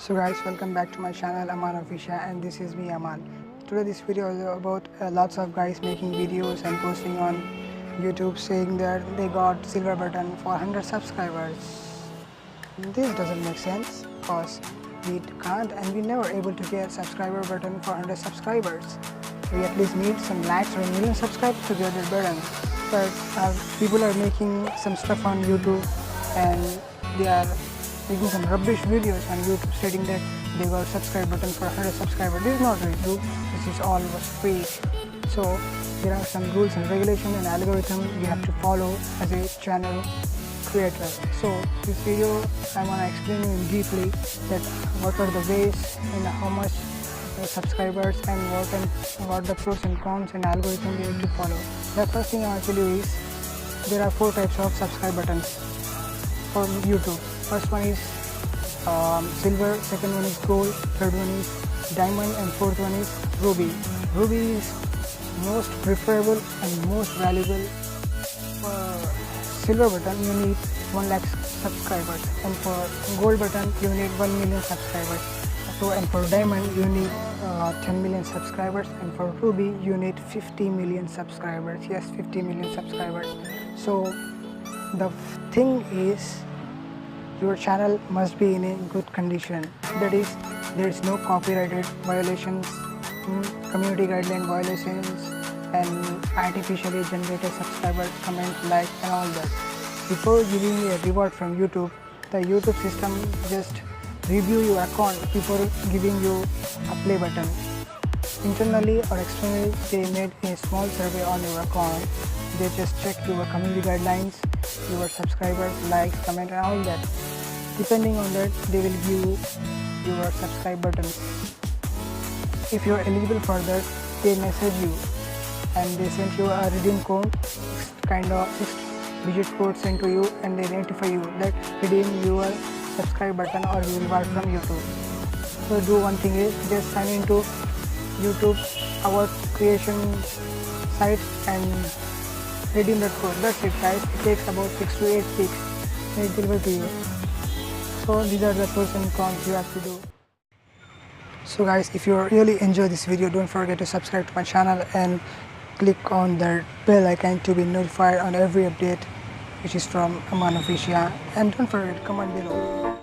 So guys, welcome back to my channel AMAANOFFICIA, and this is me Aman. Today this video is about lots of guys making videos and posting on YouTube saying that they got silver button for 100 subscribers. This doesn't make sense because we can't and we never able to get subscriber button for 100 subscribers. We at least need some likes or a million subscribers to get that button. But people are making some stuff on YouTube and they are making some rubbish videos on YouTube stating that they got subscribe button for 100 subscribers. This is not really true. This is all was fake. So there are some rules and regulations and algorithm you have to follow as a channel creator. So this video I want to explain you deeply that what are the ways and how much subscribers and what the pros and cons and algorithm we have to follow. The first thing I want to tell you is there are 4 types of subscribe buttons for YouTube. First one is silver, second one is gold, third one is diamond, and fourth one is ruby. Ruby is most preferable and most valuable. For silver button you need 1 lakh subscribers, and for gold button you need 1 million subscribers. So, and for diamond you need 10 million subscribers, and for ruby you need 50 million subscribers. Yes, 50 million subscribers. So the thing is your channel must be in a good condition. That is, there is no copyrighted violations, community guideline violations, and artificially generated subscribers, comments, likes, and all that. Before giving a reward from YouTube, the YouTube system just review your account before giving you a play button. Internally or externally, they made a small survey on your account. They just check your community guidelines, your subscribers, likes, comment, and all that. Depending on that, they will give you your subscribe button. If you are eligible for that, they message you and they send you a redeem code, kind of 6-digit code sent to you, and they notify you that redeem your subscribe button or you reward from YouTube. So do one thing is just sign into YouTube, our creation site, and redeem that code. That's it guys. It takes about 6 to 8 weeks and it will deliver to you. So these are the pros and cons you have to do. So guys, if you really enjoy this video, don't forget to subscribe to my channel and click on the bell icon to be notified on every update which is from AMAANOFFICIA, and don't forget to comment below.